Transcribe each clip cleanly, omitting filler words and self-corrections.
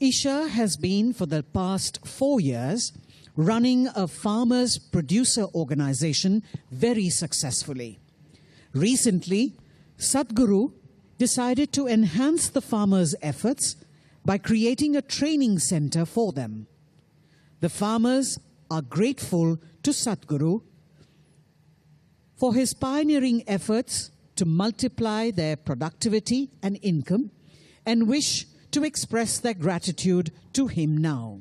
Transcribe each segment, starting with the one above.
Isha has been for the past 4 years running a farmers producer organization very successfully. Recently, Sadhguru decided to enhance the farmers' efforts by creating a training center for them. The farmers are grateful to Sadhguru for his pioneering efforts to multiply their productivity and income and wish to express their gratitude to him now.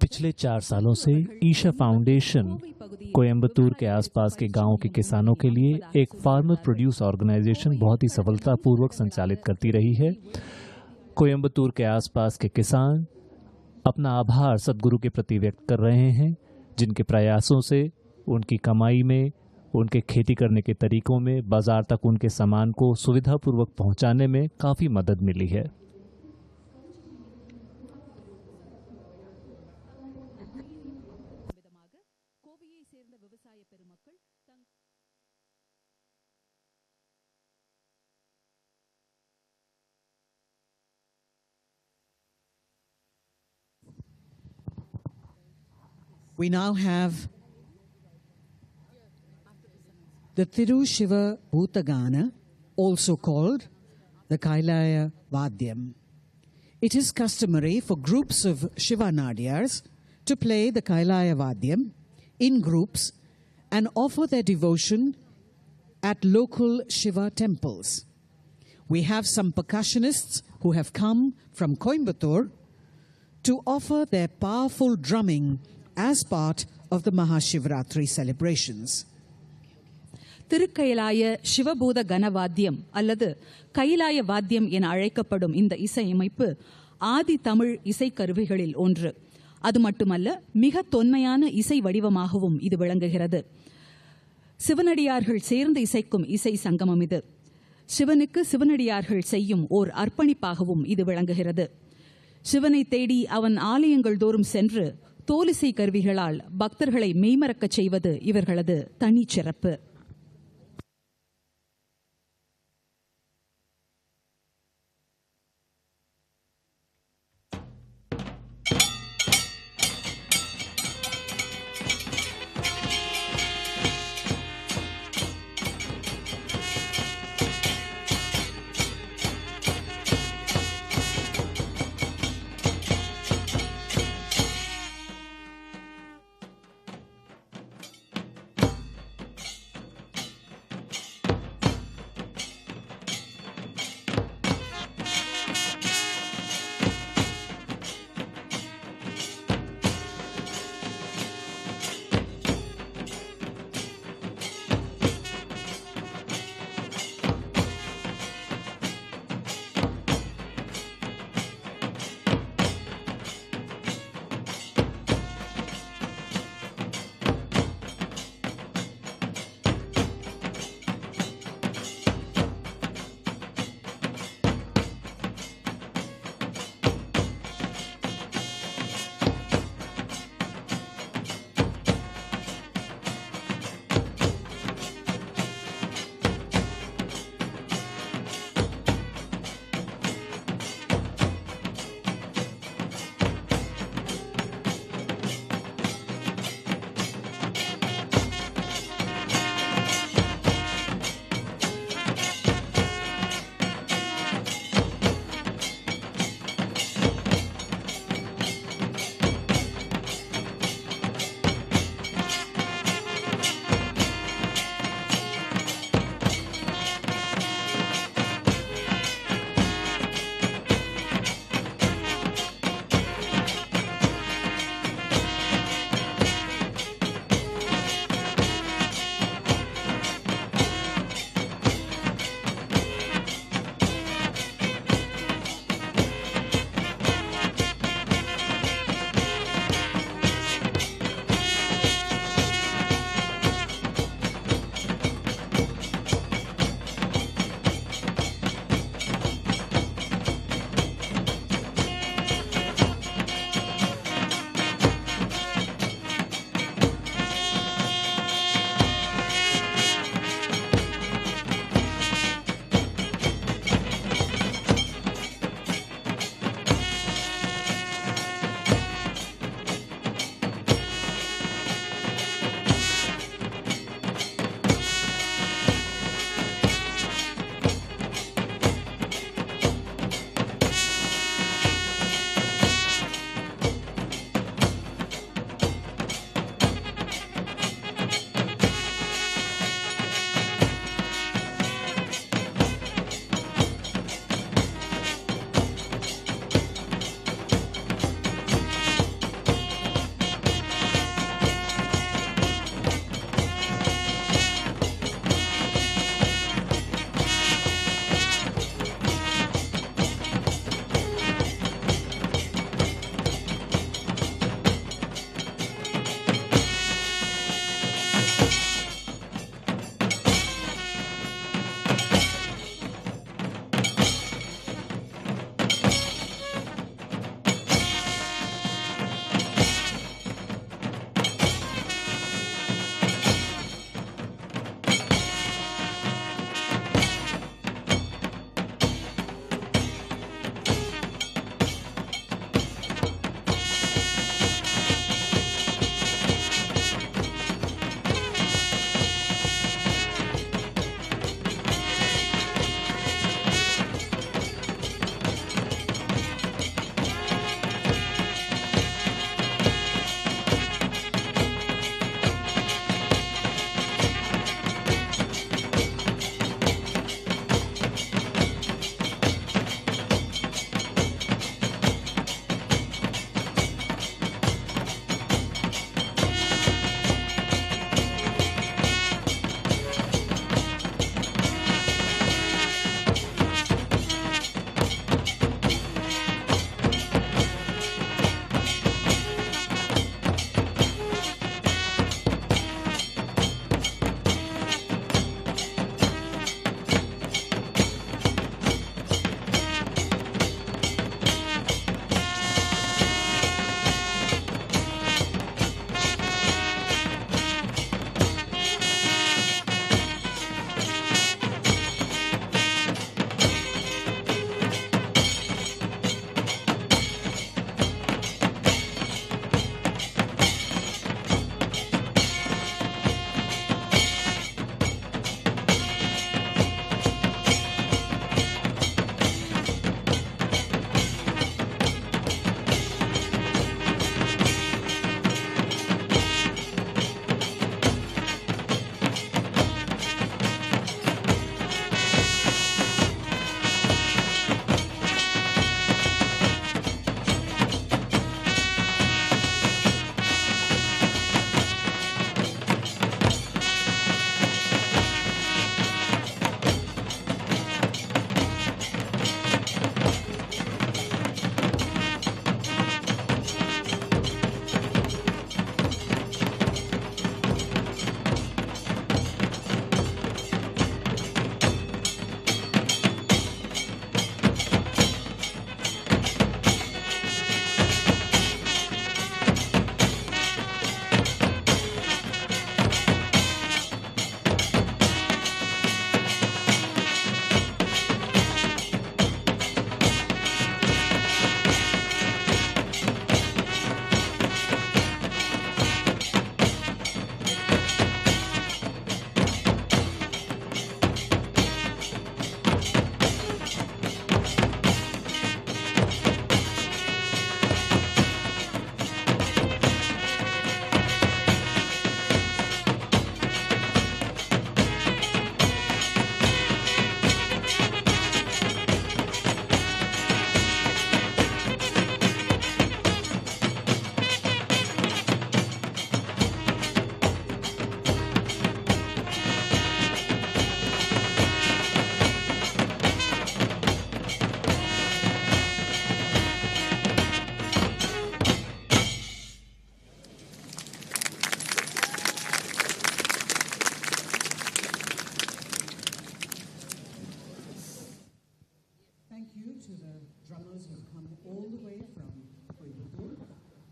पिछले 4 सालों से Isha foundation Coimbatore के आसपास के गांवों के किसानों के लिए एक फार्मर प्रोड्यूस ऑर्गेनाइजेशन बहुत ही सफलतापूर्वक संचालित करती रही है। कोयम्बतूर के आसपास के किसान अपना आभार सद्गुरु के प्रति व्यक्त कर रहे हैं, जिनके प्रयासों से उनकी कमाई में, उनके खेती करने के तरीकों में, बाजार तक उनके सामान को सुविधापूर्वक पहुंचाने में काफ़ी मदद मिली है। We now have the Thiru Shiva Bhutagana, also called the Kailaya Vadyam. It is customary for groups of Shiva Nadiyars to play the Kailaya Vadyam in groups and offer their devotion at local Shiva temples. We have some percussionists who have come from Coimbatore to offer their powerful drumming as part of the Mahashivratri celebrations. திருக்கைலாய சிவபூத கனவாத்தியம் அல்லது கைலாய வாத்தியம் என அழைக்கப்படும் இந்த இசையமைப்பு ஆதி தமிழ் இசைக்கருவிகளில் ஒன்று. அது மட்டுமல்ல, மிக தொன்மையான இசை வடிவமாகவும் இது விளங்குகிறது. சிவனடியார்கள் சேர்ந்து இசைக்கும் இசை சங்கமம் இது. சிவனுக்கு சிவனடியார்கள் செய்யும் ஓர் அர்ப்பணிப்பாகவும் இது விளங்குகிறது. சிவனை தேடி அவன் ஆலயங்கள் தோறும் சென்று தோலிசை கருவிகளால் பக்தர்களை மெய்மறக்கச் செய்வது இவர்களது தனிச்சிறப்பு.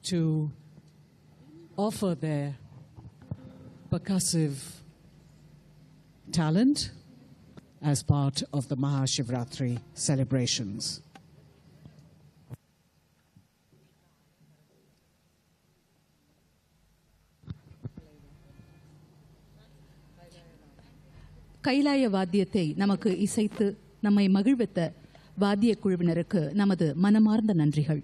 to offer their percussive talent as part of the Mahashivratri celebrations. கைலாய வாத்தியத்தை நமக்கு இசைத்து நம்மை மகிழ்வித்த வாத்திய குழுவினருக்கு நமது மனமார்ந்த நன்றிகள்.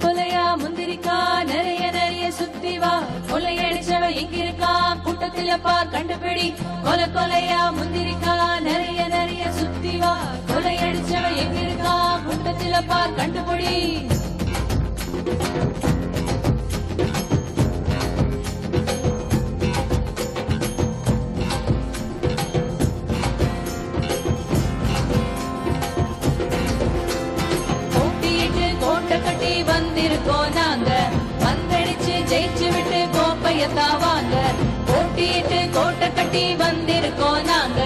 கொலையா முந்திரிக்கா நிறைய நிறைய சுத்தி வா, கொலையடிச்சவ எங்கிருக்கா கூட்டத்தில பார் கண்டுபிடி. கொலையா முந்திரிக்கா நிறைய நிறைய சுத்தி வா, கொலையடிச்சவ எங்கிருக்கா கூட்டத்தில பார் கண்டுபிடி. வந்திருக்கோம் நாங்க, வந்தடிச்சு ஜெயிச்சு விட்டு கோப்பையத்தாவாங்க. போட்டிட்டு கோட்டை கட்டி வந்திருக்கோம் நாங்க,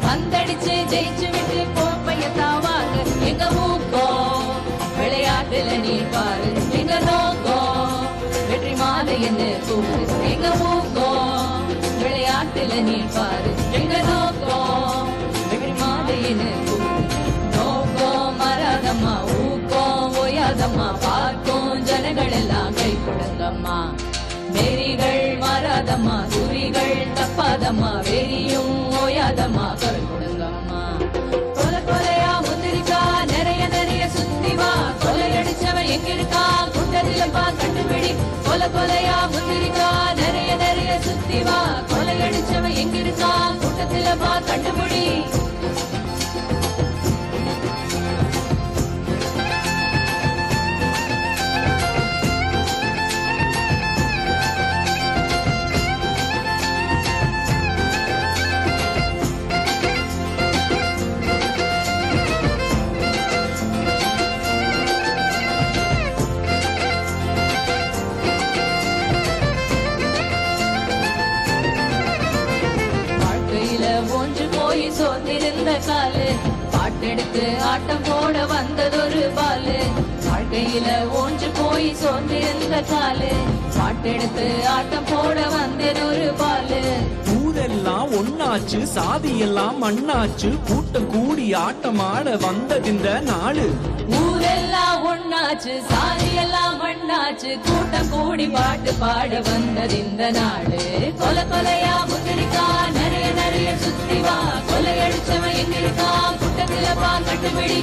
வந்தடிச்சு ஜெயிச்சு விட்டு கோப்பையத்தாவாங்க. எங்க ஊக்கம் விளையாட்டுல நீ பாரு, எங்க நோக்கம் வெற்றி மாலை என்ன கூறு. எங்க ஊக்கம் விளையாட்டுல நீ பாரு, எங்க நோக்கம் வெற்றி மாலை என்ன கூறு. நோக்கம் மராதம்மா, ஊக்கம் ஓயாதம்மா, பார்க்கும் ஜனங்கள் எல்லாம் கை கொடுங்கம்மா. வெறிகள் மாறாதம்மா, துரிகள் தப்பாதம்மா, வெறியும் ஓயாதம்மா, கை கொடுங்கம்மா. கொலையா முந்திரிக்கா நிறைய நிறைய சுத்தி வா, கொலையடிச்சவன் எங்கிருக்கா கூட்டத்தில பா கண்டுபிடி. கொலையா முந்திரிக்கா நிறைய நிறைய சுத்தி வா, கொலையடிச்சவன் எங்கிருக்கா கூட்டத்தில பா கண்டுபிடி. சோர்ந்திருந்த காலு பாட்டெடுத்து ஆட்டம் போட வந்ததொரு பாலு. வாழ்க்கையில ஒன்று போய் சோர்ந்திருந்த காலு பாட்டெடுத்து ஆட்டம் போட வந்ததொரு பாலு. ஊரெல்லாம் ஒன்னாச்சு, சாதியெல்லாம் மண்ணாச்சு, கூட்டம் கூடி ஆட்டம் ஆட வந்ததிந்த நாளு. ஊரெல்லாம் ஒன்னாச்சு, சாதியெல்லாம் மண்ணாச்சு, கூட்டம் கூடி பாட்டு பாட வந்ததிந்த நாடு. கொலையா முந்திரிக்கா நிறைய நிறைய சுத்தி வா, கொலையடிச்சவன் எங்கிருக்கா கூட்டத்தில பா கண்டுபிடி.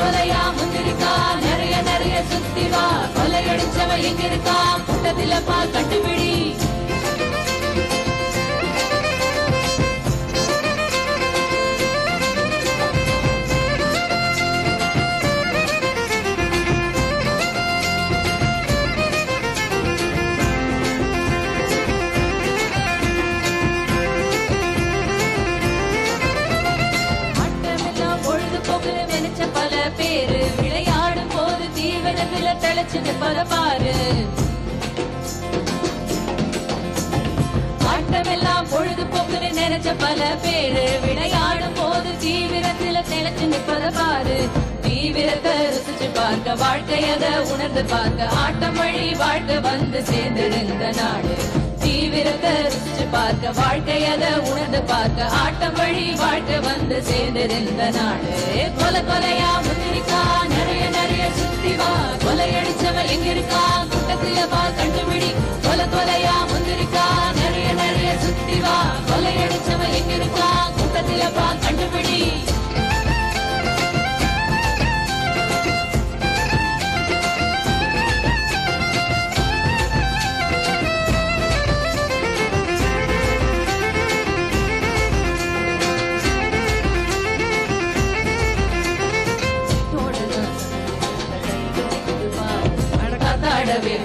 கொலையா முந்திரிக்கா நிறைய நிறைய சுத்தி வா, கொலையடிச்சவன் எங்கிருக்கா கூட்டத்தில பா கண்டுபிடி. பல பேரு விளையாடும் போது தீவனத்துல தெளிச்சுட்டு பல பாரு. ஆட்டமெல்லாம் பொழுதுபோக்குன்னு நினைச்ச பல பேரு விளையாடும் போது தீவிரத்துல தெளிச்சு நிற்பத பாரு. தீவிரத்தை ருசிச்சு பார்க்க, வாழ்க்கையத உணர்ந்து பார்க்க, ஆட்டம் வழி வாழ்க்கை வந்து சேர்ந்திருந்த நாடு. தீவிரத்தை ருசிச்சு பார்க்க, வாழ்க்கையத உணர்ந்து பார்க்க, ஆட்டம் வழி வாழ்க்கை வந்து சேர்ந்திருந்த நாடு. கொலையா முந்திரிக்கா நிறைய நிறைய சுத்தி வா, கொலையடிச்சவ எங்க இருக்கா கூட்டத்துல வா கண்டுபிடி கொல கொலையா முந்திரிக்கா நிறைய நிறைய சுத்தி வா கொலையடிச்சவ எங்க இருக்கா கூட்டத்துல வா கண்டுபிடி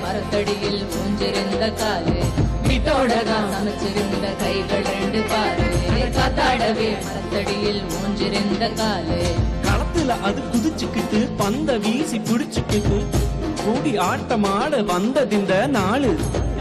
மரத்தடியில் மூஞ்சிருந்த காலு வீட்டோடதான் சமைச்சிருந்த கைகள் ரெண்டு பாரு காத்தாடவே மரத்தடியில் மூஞ்சிருந்த காலு களத்துல அது குதிச்சுக்கிட்டு பந்த வீசி பிடிச்சுக்கிட்டு கூடி ஆட்டமாட வந்ததிந்த நாளு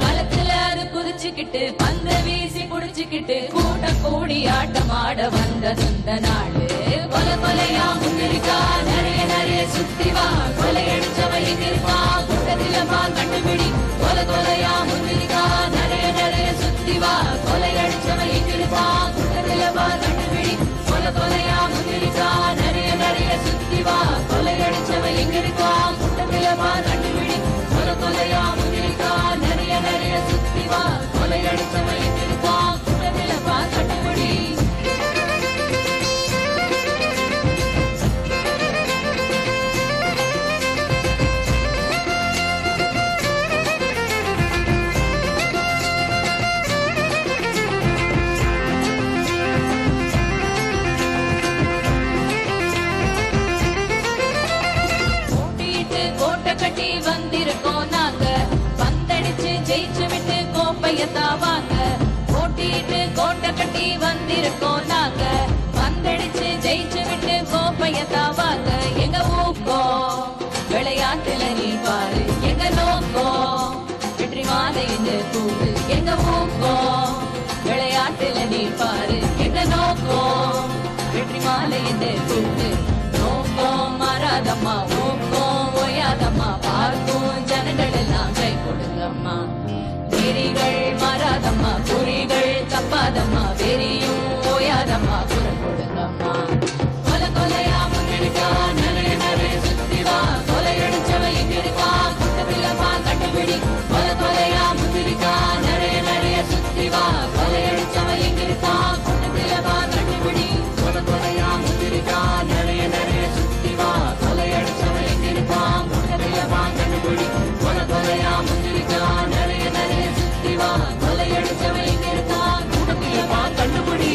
களத்துல அது குதிச்சுக்கிட்டு பந்த வீசி புடிச்சுக்கிட்டு கூட்ட கூடி ஆட்டமாட வந்ததிந்த நாளு கொல கொலையா முந்திரிக்கா நிறைய நிறைய சுத்தி வா கொலையடிச்சவ எங்க இருக்கா கூட்டத்தில வா கண்டுபிடி கொல கொலையா முந்திரிக்கா நிறைய நிறைய சுத்தி வா கொலையடிச்சவ எங்க இருக்கா கூட்டத்தில வா கண்டுபிடி கொல கொலையா முந்திரிக்கா நிறைய நிறைய சுத்தி வா கொலையடிச்சவ எங்க இருக்கா கூட்டத்தில வா கண்டுபிடி கொல கொலையா முந்திரிக்கா நிறைய நிறைய சுத்தி வா கொலையடிச்சவ எங்க இருக்கா கூட்டத்தில வா கண்டுபிடி கட்டி வந்திருக்கோம் நாங்க பந்தடிச்சு ஜெயிச்சு விட்டு கோப்பையத்தாவாங்க போட்டிட்டு கோட்டை கட்டி வந்திருக்கோம் நாங்க பந்தடிச்சு ஜெயிச்சு விட்டு கோப்பையத்தாவாங்க எங்க ஊக்கம் விளையாட்டுல நீ பாரு எங்க நோக்கம் வெற்றி மாலைன்னு கூடு எங்க ஊக்கம் விளையாட்டுல நீ பாரு எங்க நோக்கம் வெற்றி மாலைன்னு கூடு நோக்கம் மாறாதம்மா ஊக்கம் ஓயாதம்மா பார்க்கும் ஜனங்கள் எல்லாம் கை கொடுங்கம்மா வெறிகள் மாறாதம்மா குறிகள் தப்பாதம்மா வெறியும் ஓயாதம்மா குரல் கொடுங்கம்மா கொல கொலையா முன்னெடுக்கா நிறைய நிறைய சுத்தி வா கொலையடிச்சவ எங்க இருக்கா கூட்டத்தில வா கண்டுபிடி கொல கொலையா முந்திரிக்கா நிறைய நிறைய சுத்தி வா கொலையடிச்சவ எங்க இருக்கா கூட்டத்தில வா கண்டுபிடி கொல கொலையா முந்திரிக்கா நிறைய நிறைய சுத்தி வா கொலையடிச்சவ எங்க இருக்கா கூட்டத்தில வா கண்டுபிடி கொல கொலையா முந்திரிக்கா நிறைய நிறைய சுத்தி வா கொலையடிச்சவ எங்க இருக்கா கூட்டத்தில வா கண்டுபிடி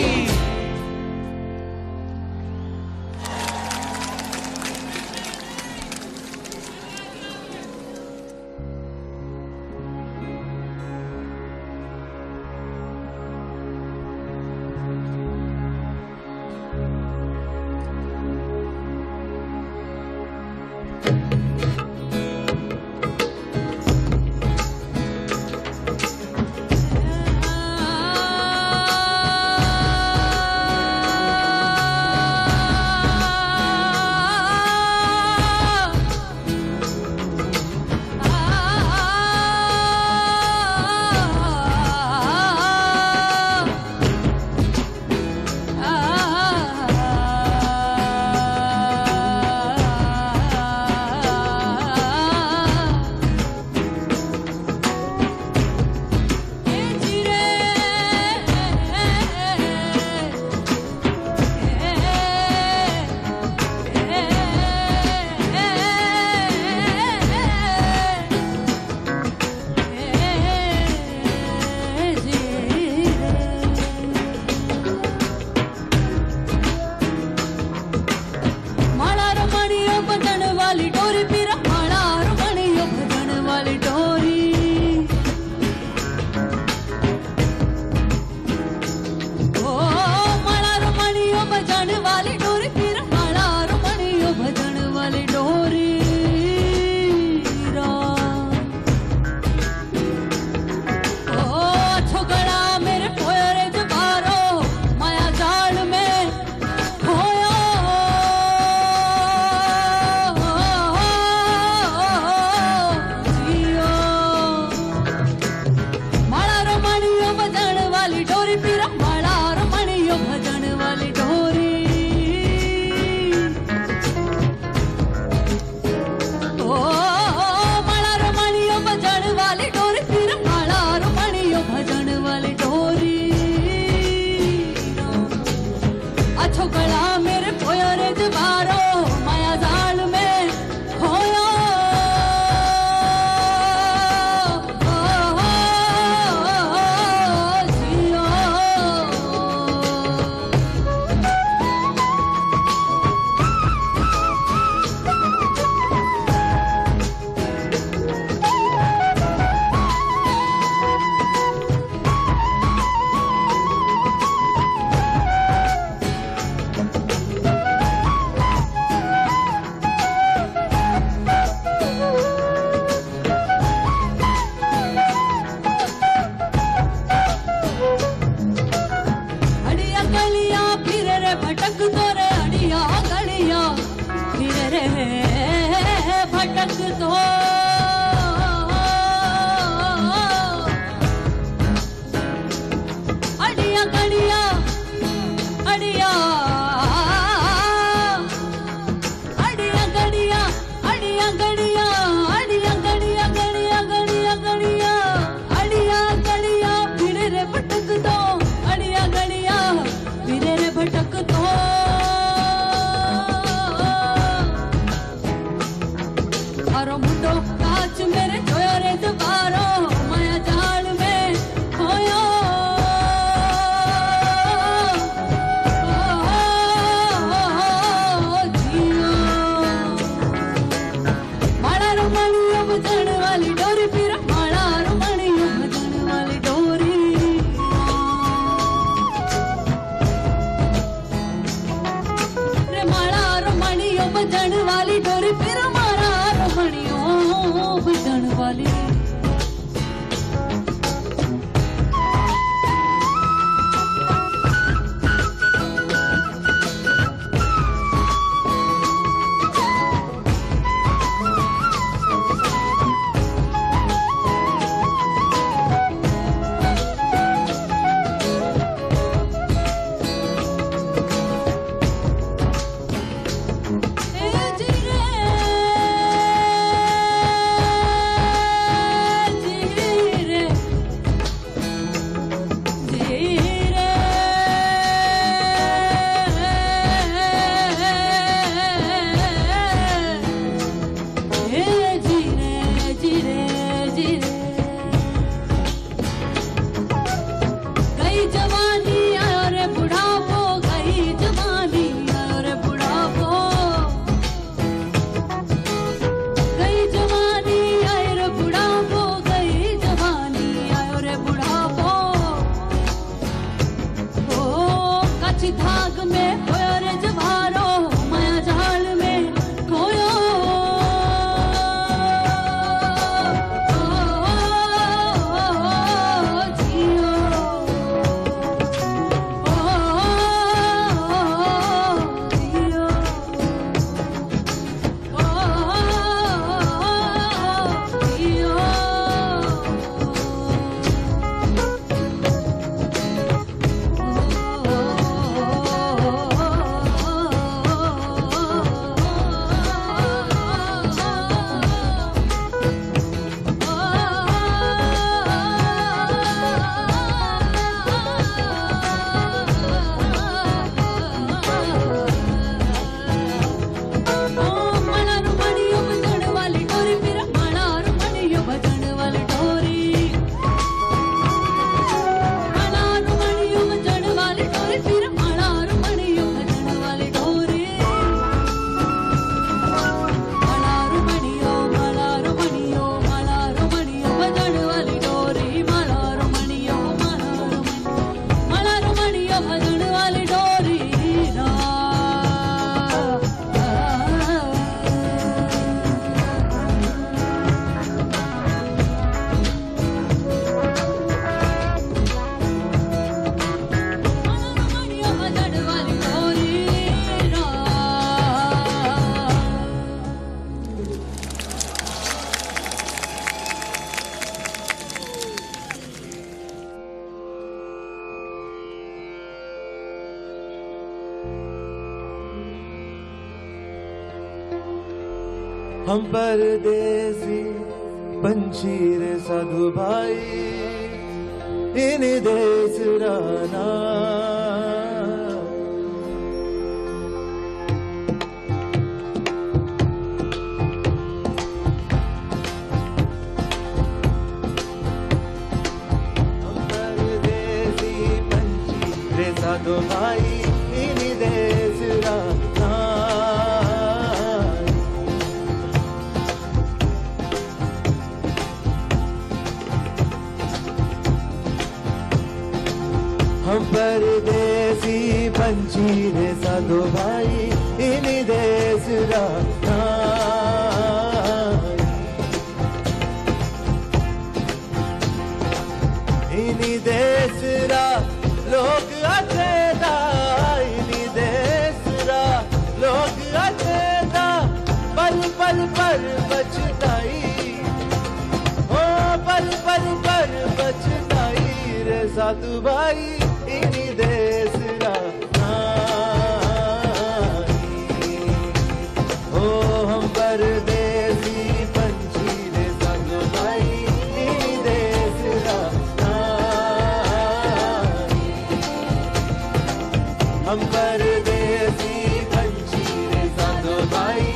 छोकला मेरे खोया रे जबारो माया जाल में खोया हम परदेसी पंछी रे साधु भाई इन देश राना पंछी रे साधो भाई इनी देश रा इनी देश रा लोग अचेता इनी देश रा लोग अचेता पल पल पर बचताई ओ पल पल पर बचताई रे साधु भाई इनी देश रा ओ हम परदेसी पंछी रे साधु भाई इनी देश रा हम परदेसी पंछी रे साधु भाई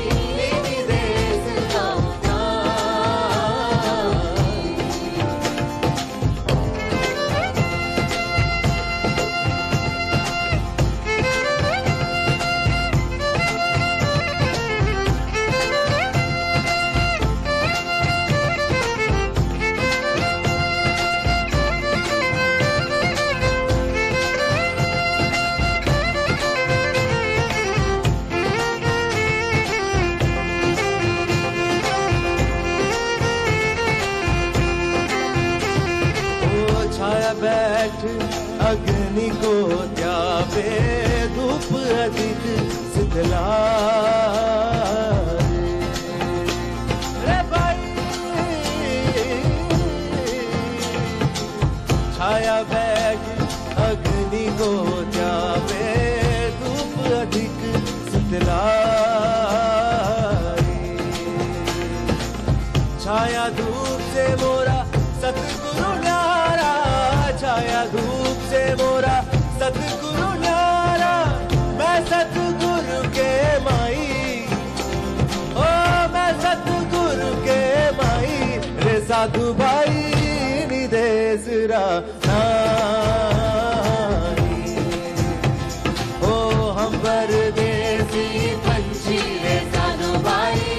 इनी देश रा छाया बैठ अग्नि को त्यापे धूप अधिक शीतला रे भाई छाया बैठ अग्नि को त्यापे धूप अधिक शीतला छाया धूप से मोरा सतगुरु न्यारा छाया धूप से मोरा सतगुरु न्यारा मैं सतगुरु के माई ओ मैं सतगुरु के माई रे साधु भाई निदेश रा ओ हम परदेसी पंछी रे साधु भाई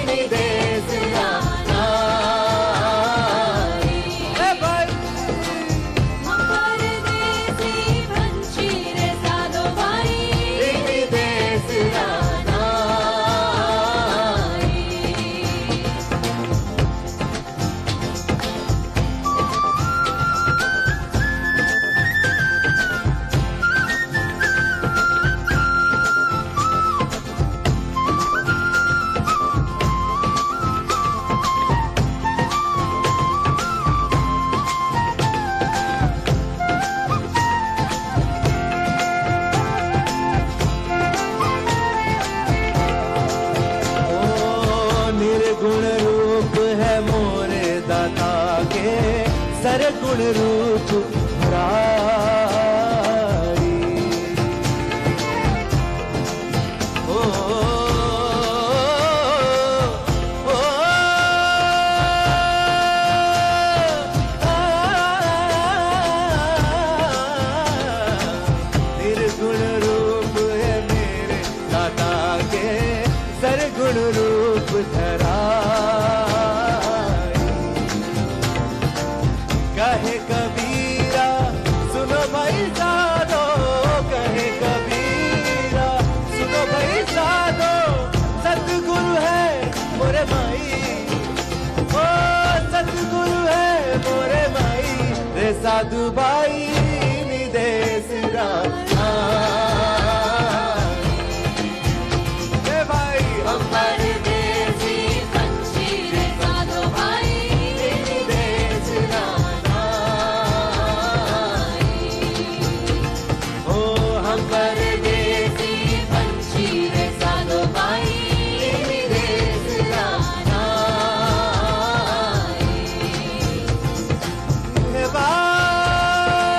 निदेश रा निर्गुण रूप है मोरे दाता के सरगुण रूप मुरारी ओ, ओ, निर्गुण रूप है मेरे दाता के सरगुण रूप कहे कबीरा सुनो भाई साधो कहे कबीरा सुनो भाई साधो सतगुरु है मोरे माई ओ सतगुरु है मोरे माई रे साधु भाई निदेश रा भाई हम परदेसी पंछी रे साधु भाई निदेश रा ओ हम परदेसी पंछी रे साधु भाई निदेश रा हे भाई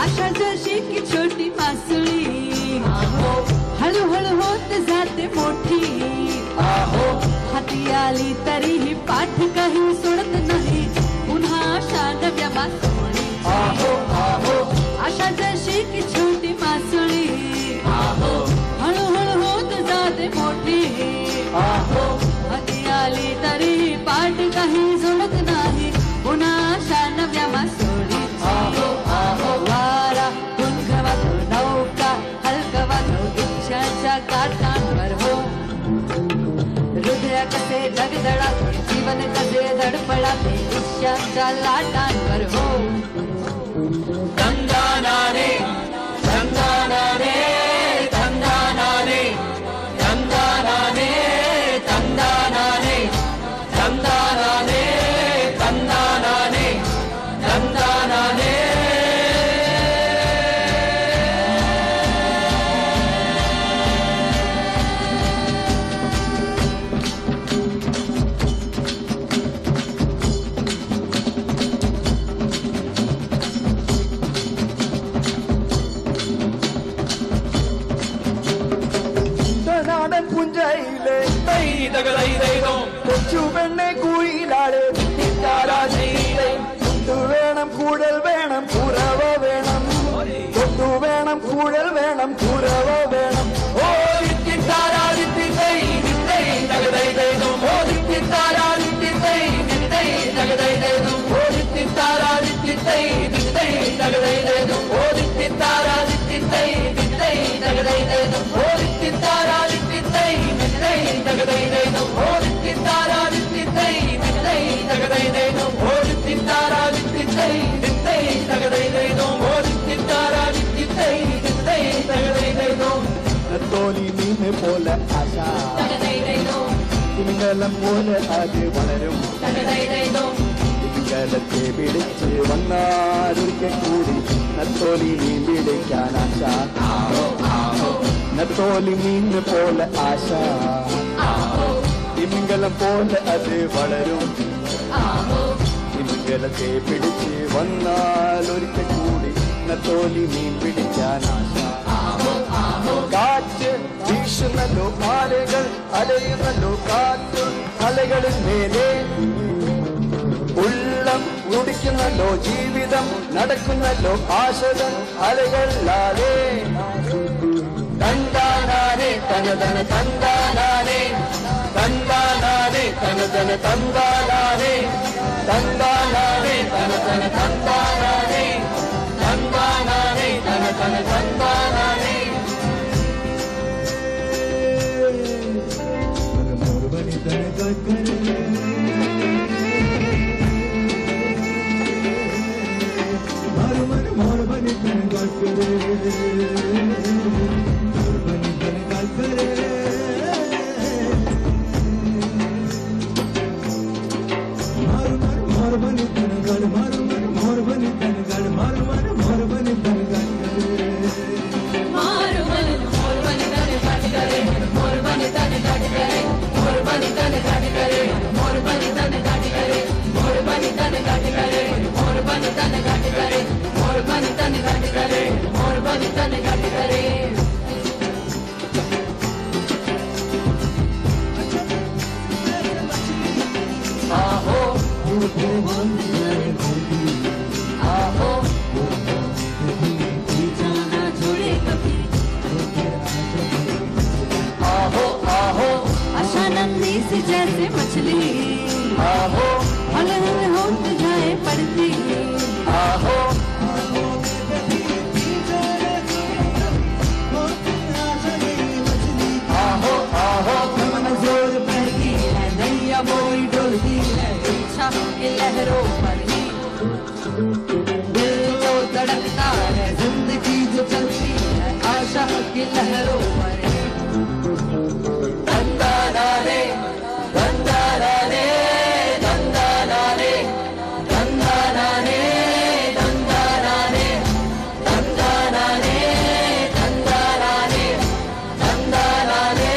आशा जशी की छोटी मासुळी हळूहळू होत जाते मोठी हाती आली तरीही पाठ काही सोडत नाही पुन्हा आशा नव्या मासुळी आशा जशी की छोटी मासुळी हळूहळू होत जाते मोठी हाती आली तरीही पाठ काही सोडत नाही पुन्हा आशा नव्या मासुळी वारा गुंगवातो नौका हलकवातो इच्छाच्या काठांवर हो हृदय कसे धगधडाते जीवन कसे धडपडाते इच्छाच्या लाटांवर हो तंदानाने तंदानाने तंदानाने तंदानाने तंदानाने तंदानाने तंदानाने तंदानाने പുഞ്ചയിലെ കൊച്ചു പെണ്ണെ കുയിലാളെ വേണം കൂടൽ വേണം കുറവ വേണം കൊണ്ടു വേണം കൂടൽ വേണം കുറവ വേണം തോലി മീനെ പോലെ ആശ തിമിംഗലം പോലെ അത് വളരും തിമിംഗലത്തെ പിടിച്ച് വന്നാലൊരിക്കൽ കൂടി നത്തോലി മീൻ പിടിക്കാൻ ആശ നത്തോലി മീനെ പോലെ ആശ തിമിംഗലം പോലെ അത് വളരും തിമിംഗലത്തെ പിടിച്ച് വന്നാലൊരിക്കൽ കൂടി നത്തോലി മീൻ പിടിക്കാൻ ആശ കാറ്റ് വീശുന്നല്ലോ ആലകൾ അലയുന്നല്ലോ കാറ്റ് അലകളിൽ മേലെ ഉള്ളം ഉടിക്കുന്നല്ലോ ജീവിതം നടക്കുന്നല്ലോ ആശകൾ അലകളാലേ തന്താനാനേ തനതന തന്താനാനേ தந்தானானே தன தன தந்தானானே தந்தானானே தன தன தந்தானானே தந்தானானே தன தன தந்தானானே जैसे मछली आहो हल हल होत जाए पड़ती आहो आहो आहो मन जोर पैगी है नैया मोई डोलती है इच्छा के लहरों पर ही दिल जो धड़कता है जिंदगी जो चलती है आशा की लहरों पर ही தந்தானானே தந்தானானே தந்தானானே தந்தானானே தந்தானானே தந்தானானே தந்தானானே தந்தானானே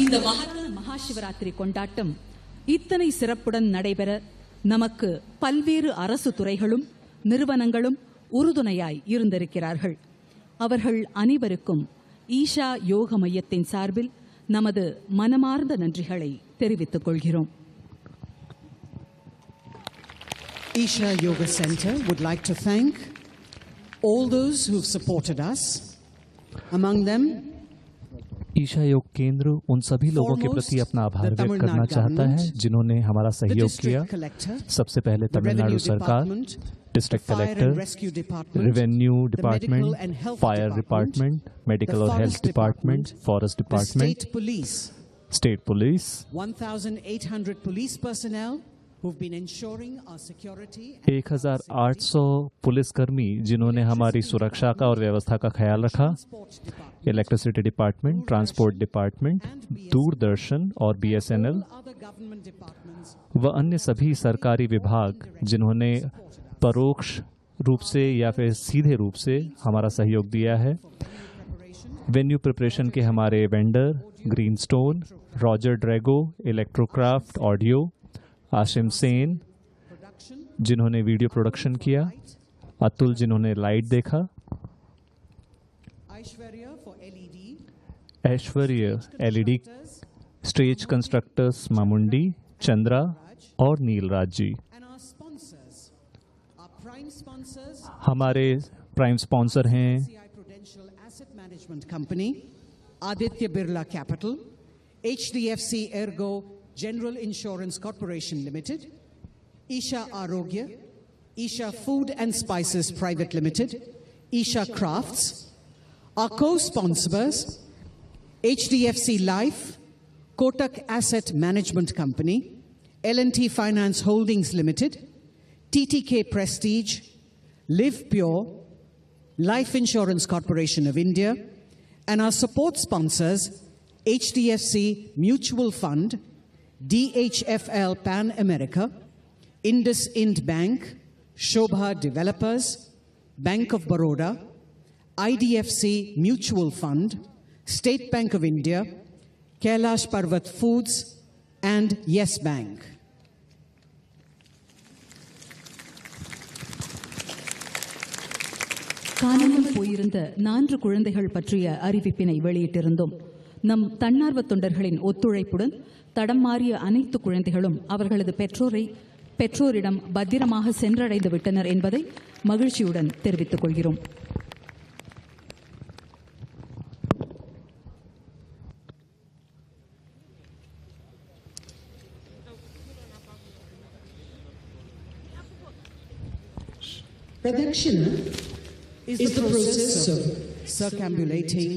இந்த மகாசிவராத்திரி கொண்டாட்டம் இத்தனை சிறப்புடன் நடைபெற நமக்கு பல்வேறு அரசு துறைகளும் நிறுவனங்களும் உறுதுணையாய் இருந்திருக்கிறார்கள். அவர்கள் அனைவருக்கும் ஈஷா யோக மையத்தின் சார்பில் நமது மனமார்ந்த நன்றிகளை தெரிவித்துக் கொள்கிறோம். Isha Yoga Center would like to thank all those who've supported us. Among them, Isha योग केंद्र उन सभी लोगों के प्रति अपना आभार व्यक्त करना चाहता है जिन्होंने हमारा the सहयोग किया. district collector, सबसे पहले the तमिलनाडु revenue सरकार, department, district the fire collector, and rescue department, revenue the medical and department, health fire department, medical और health department, forest the department, state police, state police, 1,800 police personnel who've been ensuring our security. 1800 पुलिसकर्मी जिन्होंने हमारी सुरक्षा का और व्यवस्था का ख्याल रखा, electricity department, transport department, Doordarshan और BSNL All other government departments व अन्य सभी सरकारी विभाग जिन्होंने परोक्ष रूप से या फिर सीधे रूप से हमारा सहयोग दिया है. वेन्यू प्रिपरेशन के हमारे vendor green stone, Roger Drago, Electrocraft audio, Ashim Sen जिन्होंने वीडियो प्रोडक्शन किया, अतुल जिन्होंने लाइट देखा, Aishwarya for LED, Aishwarya LED, stage constructors Mamundi, Chandra और Neelraj ji. and our sponsors, our prime sponsors, हमारे प्राइम स्पॉन्सर हैं CI Prudential Asset Management Company, Aditya Birla Capital, HDFC Ergo General Insurance Corporation Limited, Isha Arogya, Isha Food and Spices Private Limited, Isha Crafts. Our co-sponsors, HDFC Life, Kotak Asset Management Company, L&T Finance Holdings Limited, TTK Prestige, Live Pure, Life Insurance Corporation of India, and our support sponsors, HDFC Mutual Fund, DHFL Pan America, IndusInd Bank, Shobha Developers, Bank of Baroda, IDFC Mutual Fund, State Bank of India, Kailash Parvat Foods, and Yes Bank. காணாமல் போயிருந்த 4 குழந்தைகள் பற்றிய அறிவிப்பினை வெளியிட்டிருந்தோம். நம் தன்னார்வ தொண்டர்களின் ஒத்துழைப்புடன் தடம் மாறிய அனைத்து குழந்தைகளும் அவர்களது பெற்றோரிடம் பத்திரமாக சென்றடைந்து விட்டனர் என்பதை மகிழ்ச்சியுடன் தெரிவித்துக் கொள்கிறோம். Pradakshina is the process of circumambulating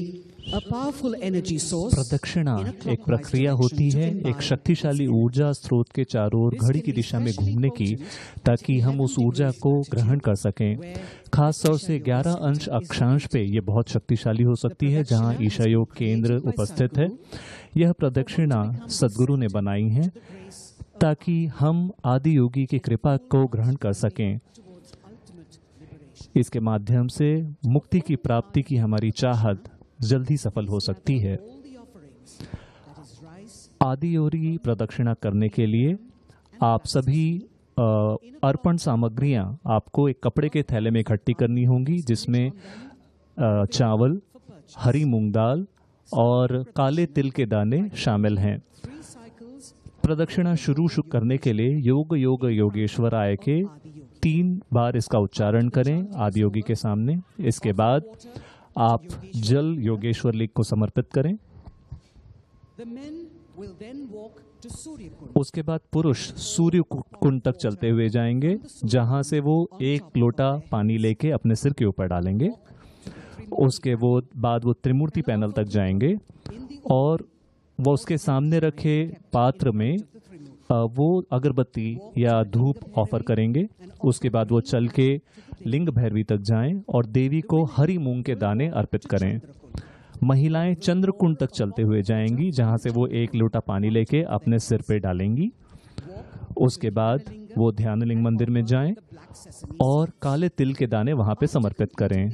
a powerful energy source. प्रदक्षिणा in a एक clockwise प्रक्रिया direction होती to है combine एक शक्तिशाली ऊर्जा स्रोत के चारों ओर घड़ी की दिशा में घूमने की, ताकि हम उस ऊर्जा को ग्रहण कर सकें. खास तौर से 11 अंश अक्षांश पे ये बहुत शक्तिशाली हो सकती है जहाँ ईशा योग केंद्र उपस्थित है. यह प्रदक्षिणा सदगुरु ने बनाई है ताकि हम आदि योगी की कृपा को ग्रहण कर सकें. इसके माध्यम से मुक्ति की प्राप्ति की हमारी चाहत जल्दी सफल हो सकती है. आदि योगी प्रदक्षिणा करने के लिए आप सभी अर्पण सामग्रियां आपको एक कपड़े के थैले में इकट्ठी करनी होंगी, जिसमें चावल, हरी मूंग दाल और काले तिल के दाने शामिल हैं. प्रदक्षिणा शुरू करने के लिए योग योग योगेश्वराय के 3 बार इसका उच्चारण करें आदियोगी के सामने. इसके बाद आप जल योगेश्वर लिंग को समर्पित करें. The men will then walk to Surya Kund. उसके बाद पुरुष सूर्य कुंड तक चलते हुए जाएंगे, जहां से वो 1 लोटा पानी लेके अपने सिर के ऊपर डालेंगे. उसके बाद वो त्रिमूर्ति पैनल तक जाएंगे और वो उसके सामने रखे पात्र में वो अगरबत्ती या धूप ऑफर करेंगे. उसके बाद वो चल के लिंग भैरवी तक जाएं और देवी को हरी मूंग के दाने अर्पित करें. महिलाएं चंद्रकुंड तक चलते हुए जाएंगी, जहां से वो 1 लोटा पानी लेके अपने सिर पे डालेंगी. उसके बाद वो ध्यान लिंग मंदिर में जाएं और काले तिल के दाने वहां पे समर्पित करें.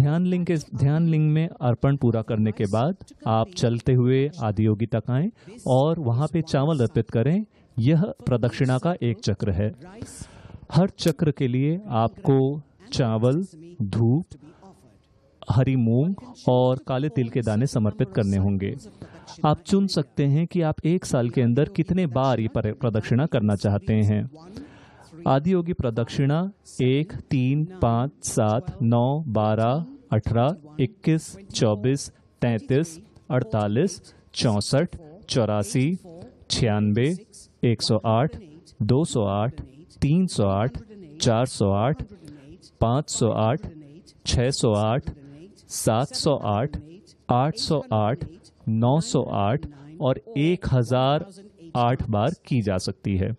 ध्यान लिंग में अर्पण पूरा करने के बाद आप चलते हुए आदियोगी तक आएं और वहां पे चावल अर्पित करें। यह प्रदक्षिणा का एक चक्र है। हर चक्र के लिए आपको चावल, धूप, हरी मूंग और काले तिल के दाने समर्पित करने होंगे। आप चुन सकते हैं कि आप एक साल के अंदर कितने बार ये प्रदक्षिणा करना चाहते हैं। आदियोगी प्रदक्षिणा 1, 3, 5, 7, 9, 12, 18, 21, 24, 33, 48, 64, 84, 96, 108, 208, 308, 408, 508, 608, 708, 808, 908 और 1008 बार की जा सकती है।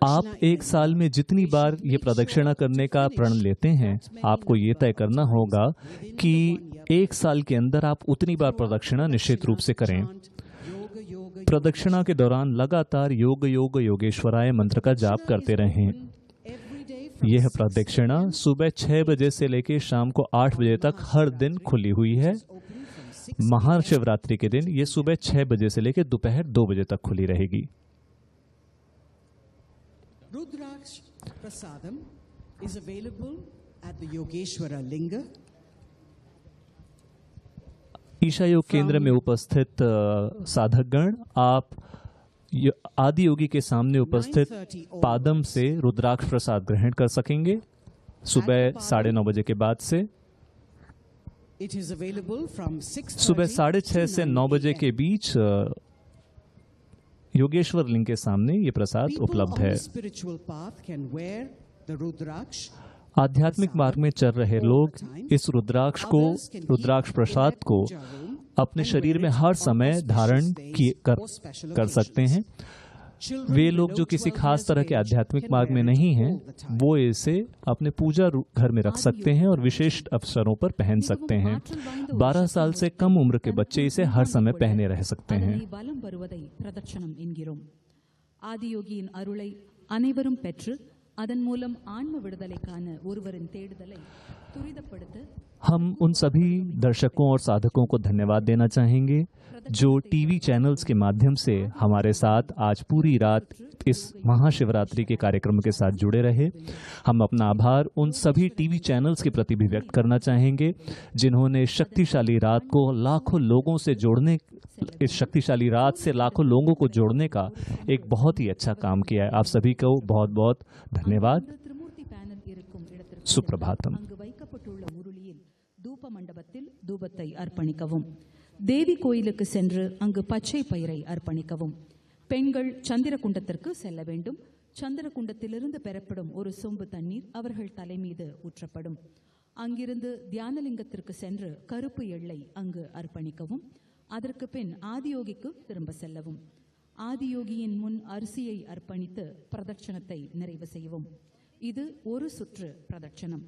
आप एक साल में जितनी बार ये प्रदक्षिणा करने का प्रण लेते हैं, आपको ये तय करना होगा कि एक साल के अंदर आप उतनी बार प्रदक्षिणा निश्चित रूप से करें। प्रदक्षिणा के दौरान लगातार योग योग योगेश्वराय मंत्र का जाप करते रहें। यह प्रदक्षिणा सुबह 6 बजे से लेकर शाम को 8 बजे तक हर दिन खुली हुई है। महाशिवरात्रि के दिन ये सुबह 6 बजे से लेकर दोपहर 2 बजे तक खुली रहेगी। Rudraksh Prasadam is available at the Yogeshwara Linga. Isha योग केंद्र में उपस्थित साधकगण, आप आदि योगी के सामने उपस्थित पादम से रुद्राक्ष प्रसाद ग्रहण कर सकेंगे सुबह 9:30 बजे के बाद से। सुबह 6:30 से 9 बजे के बीच योगेश्वर लिंग के सामने ये प्रसाद उपलब्ध है। आध्यात्मिक मार्ग में चल रहे लोग इस रुद्राक्ष प्रसाद को अपने शरीर में हर समय धारण कर सकते हैं। वे लोग जो किसी खास तरह के आध्यात्मिक मार्ग में नहीं हैं, वो इसे अपने पूजा घर में रख सकते हैं और विशेष अवसरों पर पहन सकते हैं। 12 साल से कम उम्र के बच्चे इसे हर समय पहने रह सकते हैं। பிரதட்சணம் என்கிறோம்। ஆதியோகியின் அருளை அனைவரும் பெற்று அதன் மூலம் ஆன்ம விடுதலைக்கான ஒருவரின் தேடுதலை துரிதப்படுத்த हम उन सभी दर्शकों और साधकों को धन्यवाद देना चाहेंगे जो टीवी चैनल्स के माध्यम से हमारे साथ आज पूरी रात इस महाशिवरात्रि के कार्यक्रम के साथ जुड़े रहे। हम अपना आभार उन सभी टीवी चैनल्स के प्रति भी व्यक्त करना चाहेंगे जिन्होंने शक्तिशाली रात को लाखों लोगों से जोड़ने इस शक्तिशाली रात से लाखों लोगों को जोड़ने का एक बहुत ही अच्छा काम किया है। आप सभी को बहुत बहुत धन्यवाद। सुप्रभातम। தூப மண்டபத்தில் தூபத்தை அர்ப்பணிக்கவும். தேவி கோயிலுக்கு சென்று அங்கு பச்சை பயிரை அர்ப்பணிக்கவும். பெண்கள் சந்திர குண்டத்திற்கு செல்ல வேண்டும். சந்திர குண்டத்திலிருந்து பெறப்படும் ஒரு சொம்பு தண்ணீர் அவர்கள் தலை மீது ஊற்றப்படும். அங்கிருந்து தியானலிங்கத்திற்கு சென்று கருப்பு எள்ளை அங்கு அர்ப்பணிக்கவும். அதற்கு பின் ஆதியோகிக்கு திரும்ப செல்லவும். ஆதியோகியின் முன் அரிசியை அர்ப்பணித்து பிரதட்சணத்தை நிறைவு செய்யவும். இது ஒரு சுற்று பிரதட்சணம்.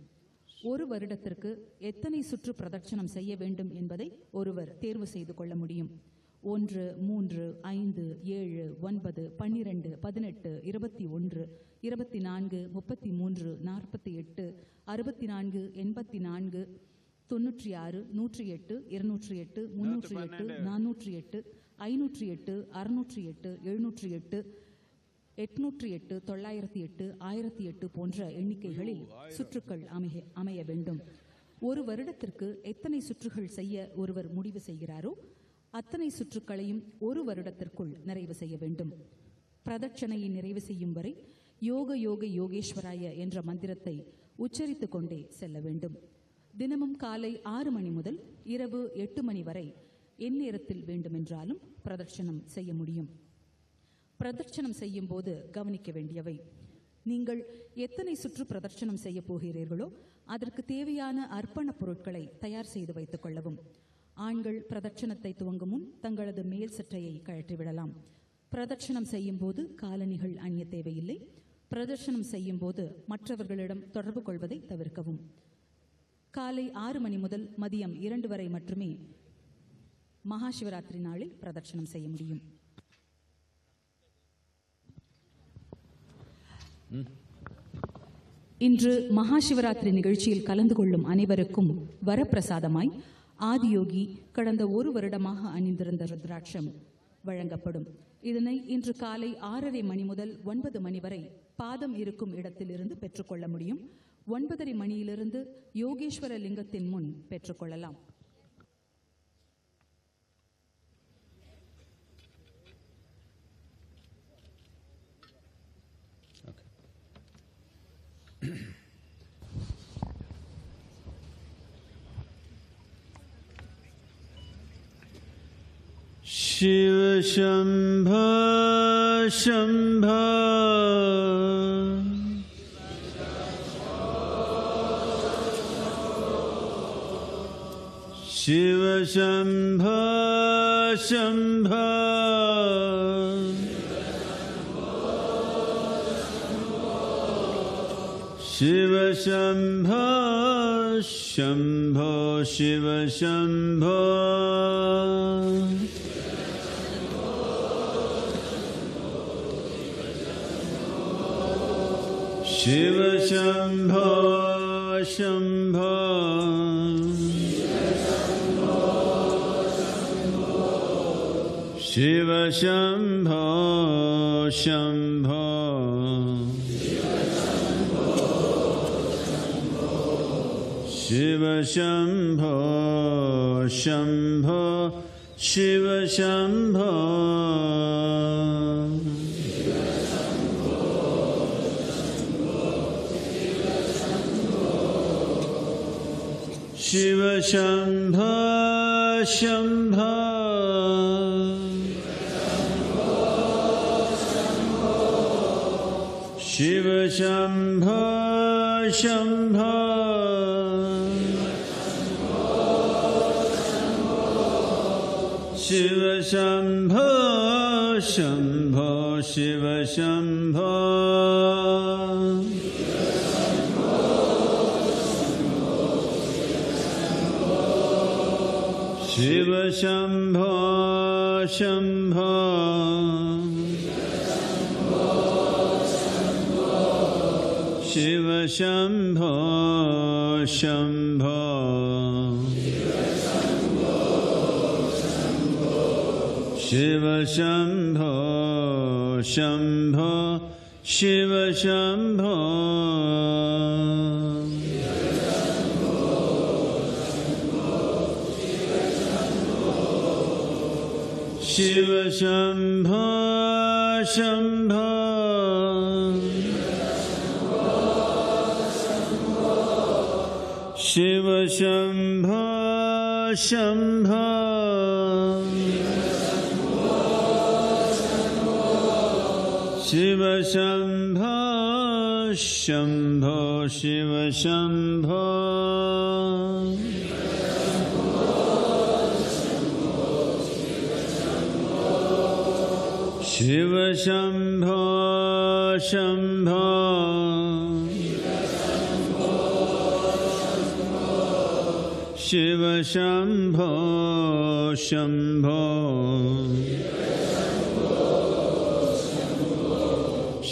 ஒரு வருடத்திற்கு எத்தனை சுற்று பிரதட்சணம் செய்ய வேண்டும் என்பதை ஒருவர் தேர்வு செய்து கொள்ள முடியும். 1, 3, 5, 7, 9, 12, 18, 21, 24, 33, 48, 64, 84, 96, 108, 208, 308, 408, 508, 608, 708, 808, 908, 1008 போன்ற எண்ணிக்கைகளில் சுற்றுக்கள் அமைய வேண்டும். ஒரு வருடத்திற்கு எத்தனை சுற்றுகள் செய்ய ஒருவர் முடிவு செய்கிறாரோ அத்தனை சுற்றுக்களையும் ஒரு வருடத்திற்குள் நிறைவு செய்ய வேண்டும். பிரதட்சணையை நிறைவு செய்யும் வரை யோக யோக யோகேஸ்வராய என்ற மந்திரத்தை உச்சரித்துக் கொண்டே செல்ல வேண்டும். தினமும் காலை 6 மணி முதல் இரவு 8 மணி வரை எந்நேரத்தில் வேண்டுமென்றாலும் பிரதட்சணம் செய்ய முடியும். பிரதட்சணம் செய்யும் போது கவனிக்க வேண்டியவை: நீங்கள் எத்தனை சுற்று பிரதட்சணம் செய்ய போகிறீர்களோ அதற்கு தேவையான அர்ப்பண பொருட்களை தயார் செய்து வைத்துக் கொள்ளவும். ஆண்கள் பிரதட்சணத்தை துவங்கும் முன் தங்களது மேல் சட்டையை கழற்றிவிடலாம். பிரதட்சணம் செய்யும் போது காலணிகள் அணிய தேவையில்லை. பிரதட்சணம் செய்யும் போது மற்றவர்களிடம் தொடர்பு கொள்வதை தவிர்க்கவும். காலை 6 மணி முதல் மதியம் 2 வரை மட்டுமே மகாசிவராத்திரி நாளில் பிரதட்சணம் செய்ய முடியும். இன்று மகாசிவராத்திரி நிகழ்ச்சியில் கலந்து கொள்ளும் அனைவருக்கும் வரப்பிரசாதமாய் ஆதியோகி கடந்த 1 வருடமாக அணிந்திருந்த ருத்ராட்சம் வழங்கப்படும். இதனை இன்று காலை 6:30 மணி முதல் 9 மணி வரை பாதம் இருக்கும் இடத்திலிருந்து பெற்றுக்கொள்ள முடியும். 9:30 மணியிலிருந்து யோகேஸ்வர லிங்கத்தின் முன் பெற்றுக்கொள்ளலாம். Shiv Shambho Shambho Shiv Shambho Shambho Shiv Shambho Shambho Shiv Shambho Shiv Shambho Shambho Shiv Shambho Shambho Shiv Shambho Shambho Shiv Shambho Shiv Shambho Shambho Shiv Shambho Shambho Shiv Shambho Shambho Shiv Shambho Shiv Shambho Shambho Shiv Shambho Shambho Shiv Shambho Shambho Shiv Shambho Shiv Shambho Shambho Shiv Shambho Shambho Shiv Shambho Shambho Shiv Shambho Shiv Shambho Shambho Shiv Shambho Shambho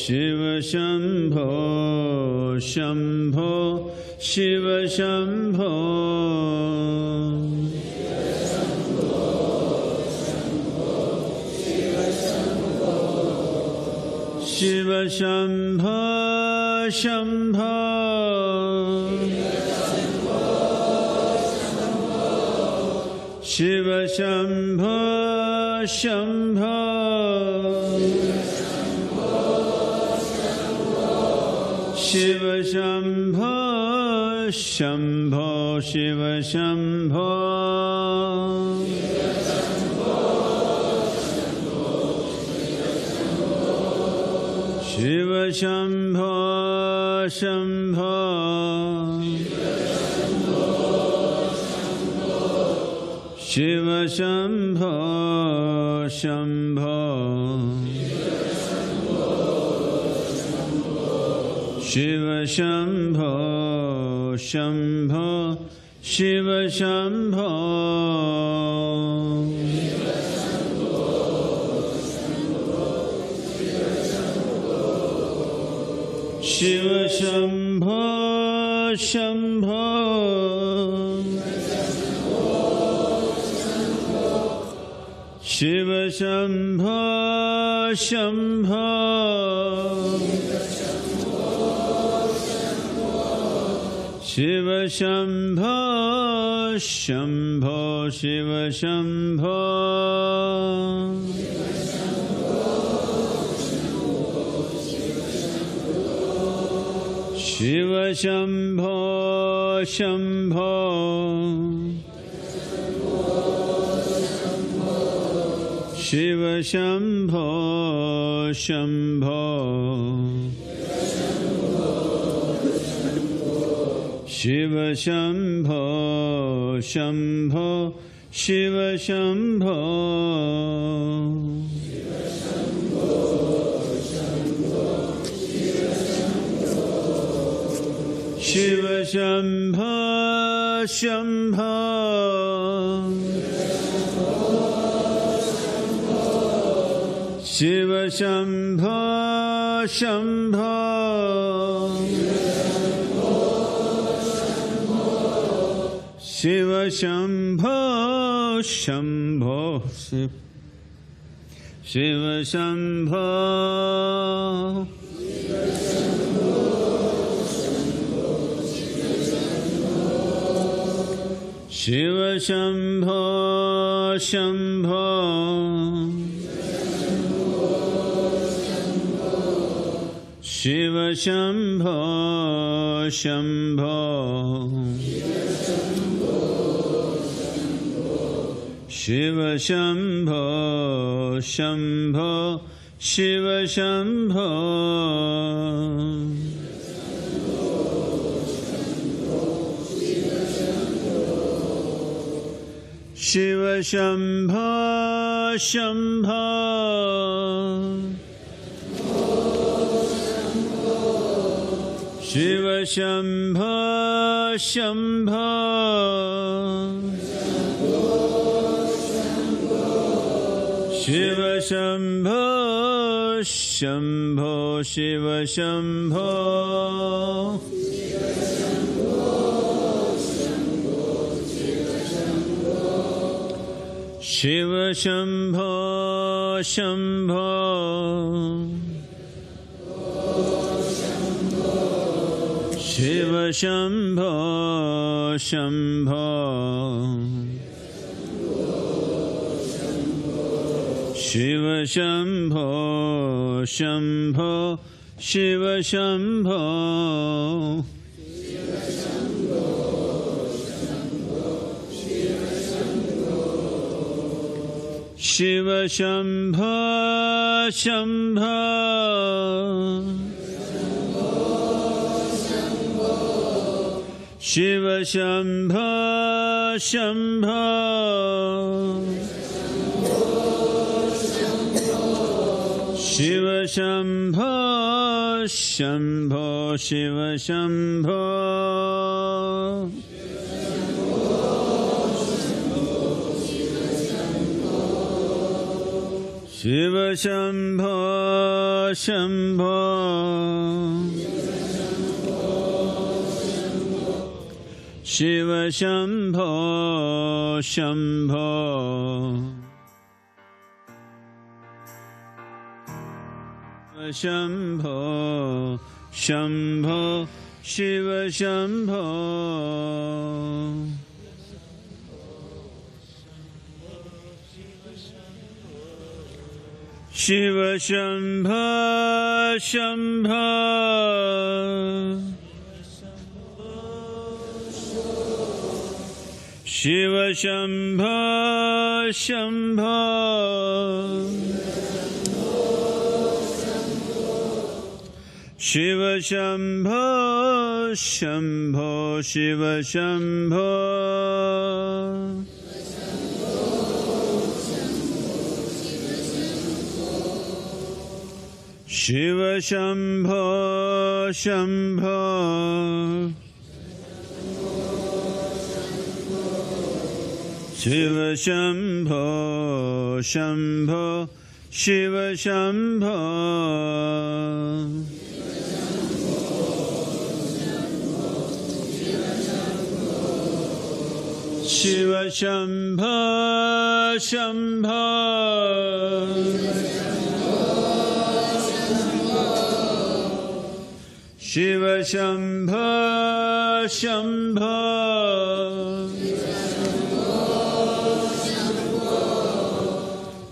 Shiv Shambho Shambho Shiv Shambho Shiv Shambho Shambho Shiv Shambho Shambho Shiv Shambho Shambho Shiv Shambho Shiv Shambho Shambho Shiv Shambho Shambho Shiv Shambho Shambho Shiv Shambho Shiv Shambho Shambho Shiv Shambho Shambho Shiv Shambho Shambho Shiv Shambho Shiv Shambho Shambho Shiv Shambho Shambho Shiv Shambho Shambho Shiv Shambho Shiv Shambho Shambho Shiv Shambho Shambho Shiv Shambho Shambho Shiv Shambho Shiv Shambho Shambho Shiv Shambho Shambho Shiv Shambho Shambho Shiv Shambho Shiv Shambho Shambho Shiv Shambho Shambho Shiv Shambho Shambho Shiv Shambho Shiv Shambho Shambho Shiv Shambho Shambho Shiv Shambho Shambho Shiv Shambho Shiv Shambho Shambho Shiv Shambho Shambho Shiv Shambho Shambho Shiv Shambho Shiv Shambho Shambho Shiv Shambho Shambho Shambho Shambho Shiv Shambho Shiv Shambho Shambho Shiv Shambho Shambho Shiv Shambho Shambho Shiv Shambho Shiv Shambho Shambho Shiv Shambho Shambho Shiv Shambho Shiva Shambho Shambho Shiva Shambho Shambho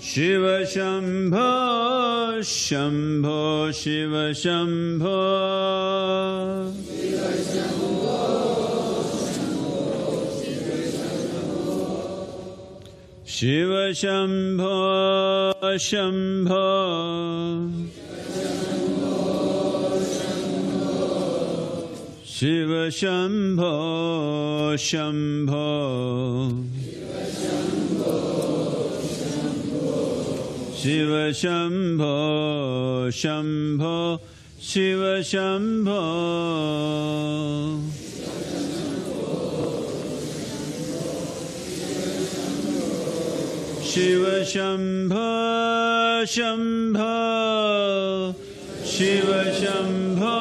Shiva Shambho Shambho Shiva Shambho Shiva Shambho Shambho Shiva Shambho Shambho Shiva Shambho Shambho Shiva Shambho Shiva Shambho Shambho Shiva Shambho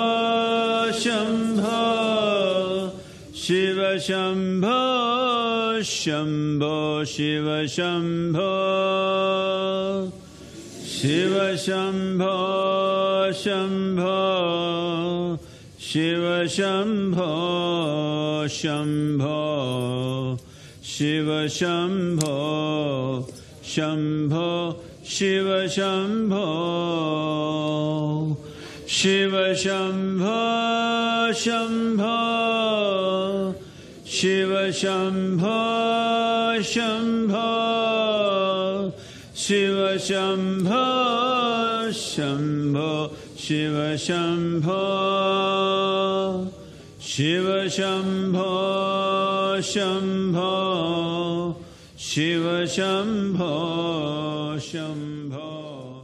Shambho Shiva Shambho Shambho Shiva Shambho Shiva Shambho Shambho Shiva Shambho Shambho Shiva Shambho Shambho Shiva Shambho Shiva Shambho Shambho Shiva Shambho Shambho Shiva Shambho Shambho Shiva Shambho Shiva Shambho Shambho Shiva Shambho Shambho